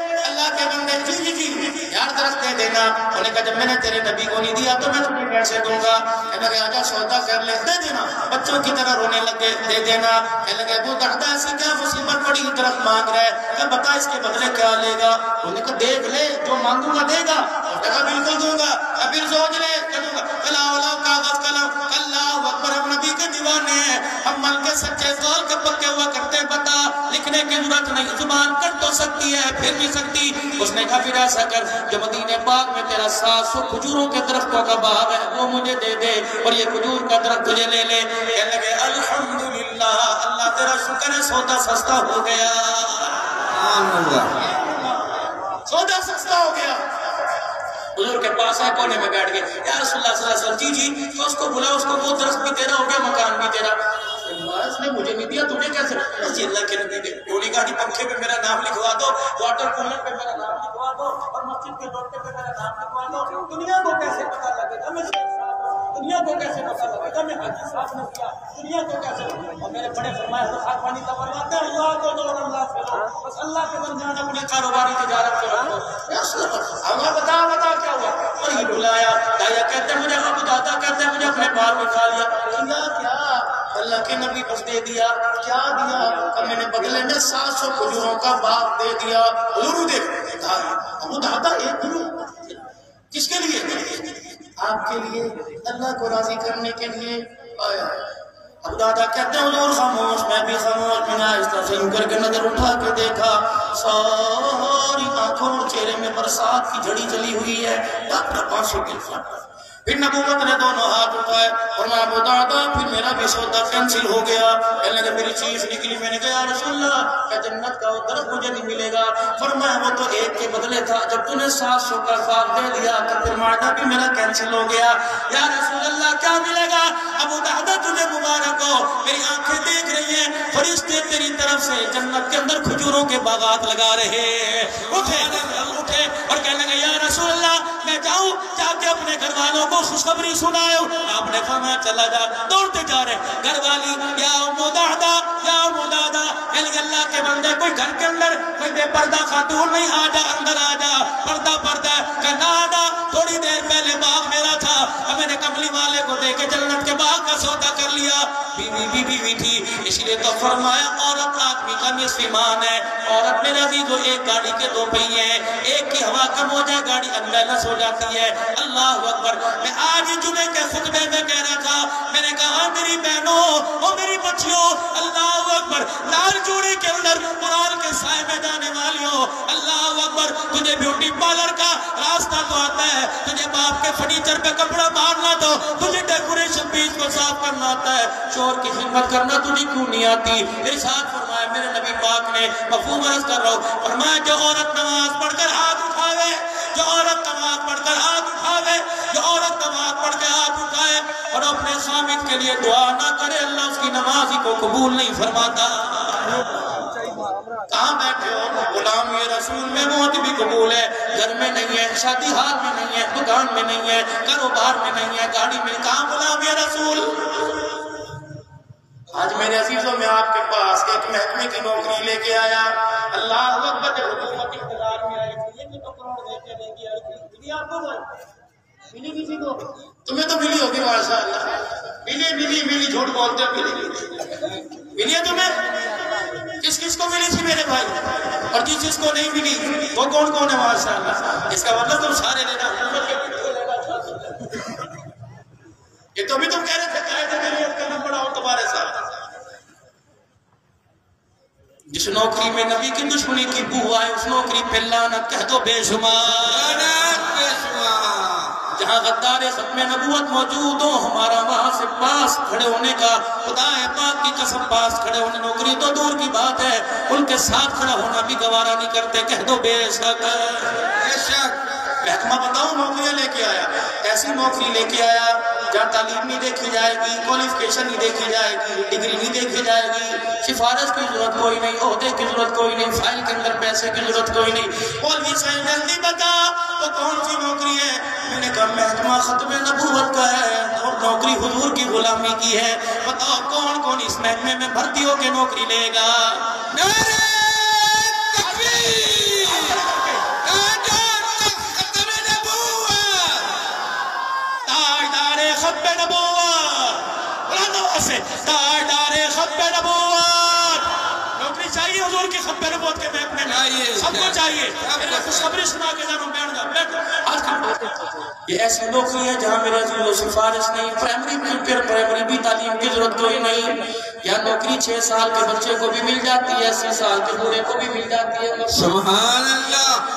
Speaker 2: جی یار درخت دے دینا. انہوں نے کہا جب میں نے تیرے نبی کو نہیں دیا تو میں تمہیں کیسے دوں گا؟ کہنے لگے آجا سودا کر لے دے دینا. بچوں کی طرح رونے لگے دے دینا. کہنے لگے ابو دردہ ایسی کیا مصیبت پڑی درخت مانگ رہا ہے کہ بتا اس کے بدلے کیا لے گا؟ انہوں نے کہا دیکھ لے جو مانگوں گا دے گا. کہا بالکل دوں گا. پھر سوچ لے کہوں گا کلا کاغذ قلم اللہ اکبر ہم نبی کے دیوانے ہیں. ہم عمل کے سچے قول کے پکے ہوا کرتے بتا لکھنے کی ضرورت نہیں زبان کٹ تو سکتی ہے پھر بھی سکتی اس نے کہا پھر ایسا کر جو مدینے پاک میں تیرا 700 کھجوروں کے درختوں کا باغ ہے وہ مجھے دے دے اور یہ کھجور کا درخت تجھے لے لے کہنے لگے الحمدللہ اللہ تیرا شکر ہے سودا سستا ہو گیا سودا سستا ہو گیا حضور کے پاس آئے کونے میں بیٹھ گئے یا رسول اللہ صلی اللہ علیہ وسلم جی تو اس کو بلا اس کو وہ درخت بھی تیرا ہو گیا مکان بھی تیرا اس نے مجھے نہیں دیا تمہیں کیسے جی اللہ کے نبی دے یونی کہا پنکھے پہ میرا نام لکھوا دو واٹر کولر پہ میرا نام لکھوا دو اور مسجد کے ڈوٹے پہ میرا نام لکھوا دو دنیا کو کیسے پتا لگے گا میں دنیا کو کیسے پتا لگے گا میں حاجی صاحب نے کیا دنیا کو کیسے اور میرے بڑے فرمائے حضرت خاکوانی کا فرماتے ہیں اللہ کو دو اور اللہ سے دو بس اللہ کے درمیان اپنی کاروباری تجارت کو رکھو ہمیں بتا کیا ہوا اور یہ بلایا دایا کہتے ہیں مجھے ابو دادا کہتے ہیں مجھے اپنے بار میں کھا لیا کیا اللہ کے نبی بس دے دیا کیا دیا کہ میں نے بدلے میں 700 کھجوروں کا باغ دے دیا حضور دے ابو دادا ایک کھجور کس کے لیے آپ کے لیے اللہ کو راضی کرنے کے لیے آیا ابو دادا کہتے ہیں حضور خاموش میں بھی خاموش میں نے آہستہ سے یوں کر کے نظر اٹھا کے دیکھا ساری آنکھوں اور چہرے میں برسات کی جھڑی چلی ہوئی ہے ڈاکٹر آنسو کے ساتھ پھر نبوت نے دونوں ہاتھ اٹھائے اور میں ابو دادا پھر میرا بھی سودا کینسل ہو گیا کہنے لگے میری چیز نکلی میں نے کہا یا رسول اللہ کہ جنت کا وہ درخت مجھے نہیں ملے گا فرمایا وہ تو ایک کے بدلے تھا جب تو نے 700 کا باغ دے دیا تو پھر معاہدہ بھی میرا کینسل ہو گیا یا رسول اللہ کیا ملے گا ابو دادا تجھے مبارک ہو میری آنکھیں دیکھ رہی ہیں فرشتے تیری طرف سے جنت کے اندر کھجوروں کے باغات لگا رہے اٹھے اور کہنے لگے یا رسول اللہ میں جاؤں جا کے اپنے گھر والوں کو خوشخبری سنائے آپ نے کہا میں چلا جا دوڑتے جا رہے گھر والی یا امو دادا یعنی اللہ کے بندے کوئی گھر کے اندر کوئی بے پردہ خاتون نہیں آ جا اندر آ جا پردہ کہ نادا تھوڑی دیر پہلے باغ میرا تھا اب میں نے کملی والے کو دے کے جنت کے باغ کا سودا کر لیا بیوی تھی اس لیے تو فرمایا عورت آدمی کا نصف ایمان ہے عورت میرا بھی جو ایک گاڑی کے 2 پہیے ہیں ایک کی ہوا کم ہو جائے گاڑی انبیلنس ہو جاتی ہے اللہ اکبر میں آج جمعے کے خطبے میں کہہ رہا تھا میں نے کہا میری بہنوں اور میری بچیوں اللہ اکبر لال جوڑی کے اندر قرآن کے سائے میں جانے والیوں اللہ اکبر تجھے بیوٹی پارلر کا راستہ تو آتا ہے تجھے باپ کے فرنیچر پہ کپڑا مارنا تو تجھے ڈیکوریشن پیس کو صاف کرنا آتا ہے شور کی خدمت کرنا تجھے کیوں نہیں آتی ارشاد فرمایا میرے نبی پاک نے مفہوم عرض کر رہا ہوں فرمایا جو عورت نماز پڑھ کر ہاتھ اٹھاوے جو عورت نماز پڑھ کر ہاتھ اٹھاوے جو عورت نماز پڑھ کے ہاتھ اٹھائے اور اپنے خامد کے لیے دعا نہ کرے اللہ اس کی نماز کو قبول نہیں فرماتا کہاں بیٹھے ہو غلام یہ رسول میں موت بھی قبول ہے گھر میں نہیں ہے شادی حال میں نہیں ہے دکان میں نہیں ہے کاروبار میں نہیں ہے گاڑی میں کہاں غلام یہ رسول آج میرے عزیزوں میں آپ کے پاس ایک محکمے کی نوکری لے کے آیا اللہ اکبر جب حکومت اقتدار میں آئی یہ تو کروڑ دے کے لے کے آئی دنیا آپ کو ملی کسی کو تمہیں تو ملی ہوگی ماشاء اللہ ملی جھوٹ بولتے ہو ملی ہے تمہیں کس کو ملی تھی میرے بھائی اور جس کو نہیں ملی وہ کون ہے ماشاء اللہ اس کا مطلب تم سارے لینا یہ تو بھی تم کہہ رہے تھے قائد ملیت کرنا پڑا ہو تمہارے ساتھ جس نوکری میں نبی کی دشمنی کی بو آئے اس نوکری پہ لعنت کہہ دو بے شمار جہاں غدار ختم نبوت موجود ہو ہمارا وہاں سے پاس کھڑے ہونے کا خدا پاک کی قسم پاس کھڑے ہونے نوکری تو دور کی بات ہے ان کے ساتھ کھڑا ہونا بھی گوارا نہیں کرتے کہہ دو بے شک محکمہ بتاؤں نوکریاں لے کے آیا ایسی نوکری لے کے آیا جہاں تعلیم نہیں دیکھی جائے گی کوالیفیکیشن نہیں دیکھی جائے گی ڈگری نہیں دیکھی جائے گی سفارش کی ضرورت کوئی نہیں عہدے کی ضرورت کوئی نہیں فائل کے اندر پیسے کی ضرورت کوئی نہیں مولوی صاحب جلدی بتا وہ کون سی نوکری ہے میں نے کہا محکمہ ختم نبوت کا ہے اور نوکری حضور کی غلامی کی ہے بتاؤ کون اس محکمے میں بھرتی ہو کے نوکری لے گا نعرہ تاجدار ختم نبوت نوکری چاہیے حضور کی ختم نبوت کے محکمے میں
Speaker 3: چاہیے
Speaker 2: سب کو چاہیے خوشخبری سنا کے جانو بیٹھ جاؤ یہ ایسی نوکری ہے جہاں میرے عزیزوں سفارش نہیں پرائمری بھی تعلیم کی ضرورت کوئی نہیں یا نوکری 6 سال کے بچے کو بھی مل جاتی ہے 80 سال کے بوڑھے کو بھی مل جاتی ہے
Speaker 3: سبحان اللہ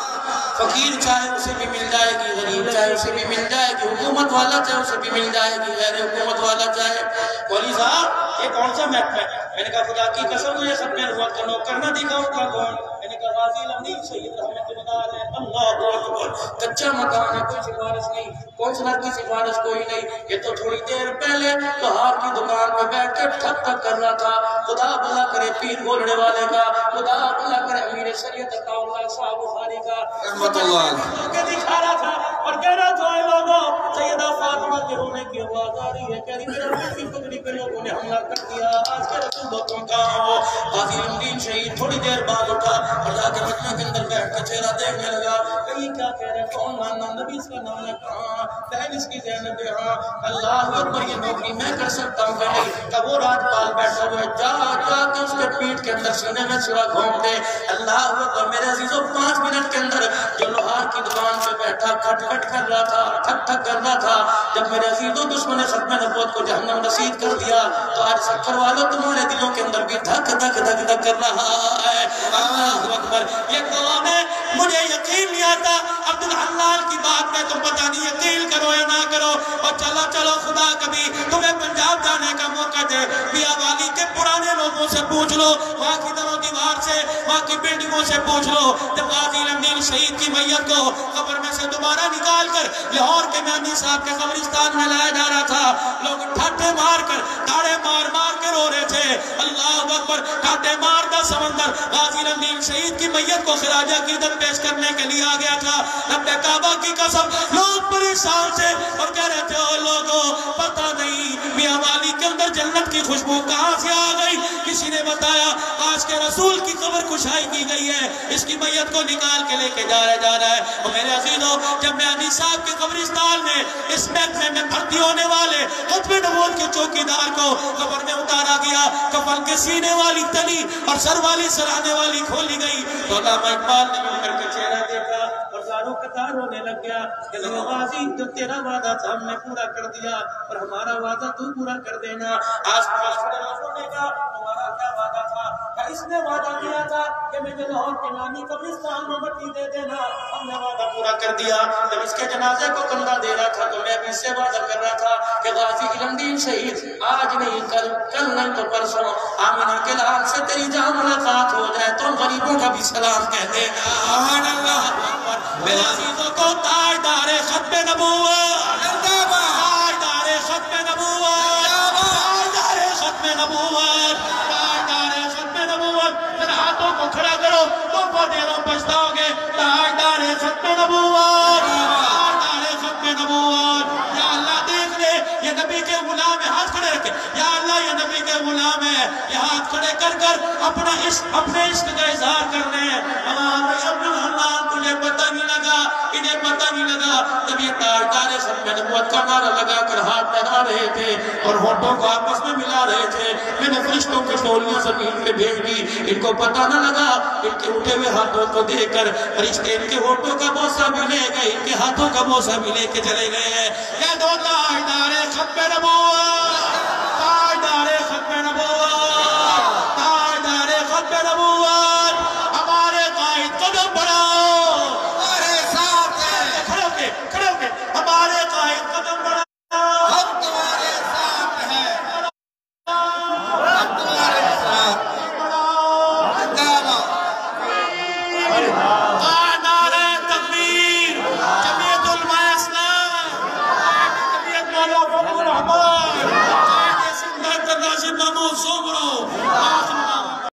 Speaker 2: فقیر چاہے اسے بھی مل جائے گی غریب چاہے اسے بھی مل جائے گی حکومت والا چاہے اسے بھی مل جائے گی غیر حکومت والا چاہے مولی صاحب یہ کون سا محکمہ ہے میں نے کہا خدا کی قسم مجھے ختم نبوت کا نوکر نہ دکھاؤں گا کون میں نے کہا غازی الامین سید رحمت اللہ علیہ اللہ اکبر کچا مکان ہے کوئی سفارش نہیں کونسلر کی سفارش کوئی نہیں یہ تو تھوڑی دیر پہلے لوہار کی دکان پہ بیٹھ کے ٹھک ٹھک کر رہا تھا خدا بھلا کرے پیر بولنے والے کا خدا بھلا کرے امیر شریعت عطا اللہ صاحب بخاری کا
Speaker 3: رحمت اللہ
Speaker 2: کے دکھا رہا تھا اور کہہ رہا تھا اے لوگوں سیدہ فاطمہ کے رونے کی آواز آ رہی ہے کہہ رہی میرا دل کی پگڑی پہ لوگوں نے حملہ کر دیا آج کے رسول تم کہاں ہو غازی الدین شہید تھوڑی دیر بعد اٹھا اور جا کے مجمع کے اندر بیٹھ کے چہرہ دیکھنے لگا کہیں کیا کہہ رہے کون ماننا نبی اس کا نام ہے کہاں بہن اس کی زینب ہے ہاں اللہ اکبر یہ نوکری میں کر سکتا ہوں کہ نہیں کہ وہ راجپال بیٹھا ہوا ہے جا کے اس کے پیٹ کے اندر سینے میں سوا گھوم دے اللہ اکبر میرے عزیزوں 5 منٹ کے اندر جو لوہار کی دکان پہ بیٹھا کھٹ کھٹ کر رہا تھا ٹھک ٹھک کر رہا تھا جب میرے عزیزوں دشمن ختم نبوت کو جہنم رسید کر دیا تو آج سکر والوں تمہارے دلوں کے اندر بھی دھک دھک دھک دھک کر رہا ہے اللہ اکبر یہ کون ہے مجھے یقین نہیں آتا عبدالحلال کی بات میں تم پتہ نہیں یقین کرو یا نہ کرو اور چلو چلو خدا کبھی تمہیں پنجاب جانے کا موقع دے میاں والی کے پرانے لوگوں سے پوچھ لو وہاں کی درو دیوار سے وہاں کی بلڈنگوں سے پوچھ لو جب غازی الامین شہید کی میت کو قبر میں سے دوبارہ نکال کر لاہور کے میانی صاحب کے قبرستان میں لایا جا رہا تھا لوگ ٹھاٹے مار کر تاڑے مار مار کے رو رہے تھے اللہ اکبر ٹھاٹے مار دا سمندر غازی الامین شہید کی میت کو خراج عقیدت پیش کرنے کے لیے آ گیا تھا رب کعبہ کی قسم لوگ پریشان سے اور کہہ رہے تھے او لوگوں پتہ نہیں میاں والی کے اندر جنت کی خوشبو کہاں سے آ گئی کسی نے بتایا آج کے رسول کی قبر کشائی کی گئی ہے اس کی میت کو نکال کے لے کے جا رہا ہے اور میرے عزیزوں جب میانی صاحب کے قبرستان میں اس محکمے میں بھرتی ہونے والے ختم نبوت کے چوکیدار کو قبر میں اتارا گیا کفن کے سینے والی تلی اور سر والی سرانے والی کھولی گئی تو علامہ اقبال نے مل کر کے چہرہ دیکھا اور زاروں قطار ہونے لگ گیا کہ غازی جو تیرا وعدہ تھا ہم نے پورا کر دیا اور ہمارا وعدہ تو پورا کر دینا آج پاس ہونے کا ہمارا کیا وعدہ تھا کہ اس نے وعدہ کیا تھا کہ مجھے لاہور کے نانی قبرستان میں مٹی دے دینا ہم نے وعدہ پورا کر دیا جب اس کے جنازے کو کندھا دے رہا تھا تو میں بھی اس سے وعدہ کر رہا تھا کہ غازی الامین شہید آج نہیں کل نہیں تو پرسوں آمنہ کے لال سے تیری جہاں ملاقات ہو جائے تو غریبوں کا بھی سلام کہہ دینا سبحان اللہ میرے عزیزوں کو تاجدار ختم نبوت تاجدار ختم نبوت تاجدار ختم نبوت تاجدار ختم نبوت ذرا ہاتھوں کو کھڑا کرو تو دیروں پچھتاؤ گے تاجدار ختم نبوت تاجدار ختم نبوت یا اللہ دیکھ لے یہ نبی کے غلام ہے ہاتھ کھڑے رکھے یا اللہ یہ نبی کے غلام ہے یہ ہاتھ کھڑے کر کر اپنا اپنے عشق کا اظہار کرنے ہمارے عبدالحلال تجھے پتہ نہیں لگا انہیں پتہ نہیں لگا جب یہ تاجدار ختم نبوت کا نعرہ لگا کر ہاتھ لگا رہے تھے اور ہونٹوں کو آپس میں ملا رہے تھے میں نے فرشتوں کی ٹولیاں زمین پہ بھیج دی ان کو پتہ نہ لگا ان کے اٹھے ہوئے ہاتھوں کو دیکھ کر فرشتے ان کے ہونٹوں کا بوسہ بھی لے گئے ان کے ہاتھوں کا بوسہ بھی لے کے چلے گئے ہیں یہ دو تاجدار ختم نبوت تاجدار ختم نبوت تاجدار ختم نبوت ہمارے قائد قدم بڑھاؤ
Speaker 3: ہمارے ساتھ ہیں
Speaker 2: کھڑے ہو کے ہمارے قائد قدم بڑھاؤ
Speaker 3: ہم تمہارے ساتھ ہیں ہم تمہارے ساتھ
Speaker 2: نعرہ تکبیر جمعیت علماء اسلام جمعیت مولا فضل الرحمان قائد سندھ ڈاکٹر راشد محمود سومرو